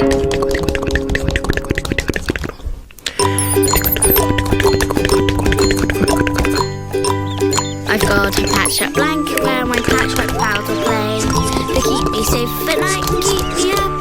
I've got a patchwork blanket where my patchwork pals will play. They keep me safe at night and keep me up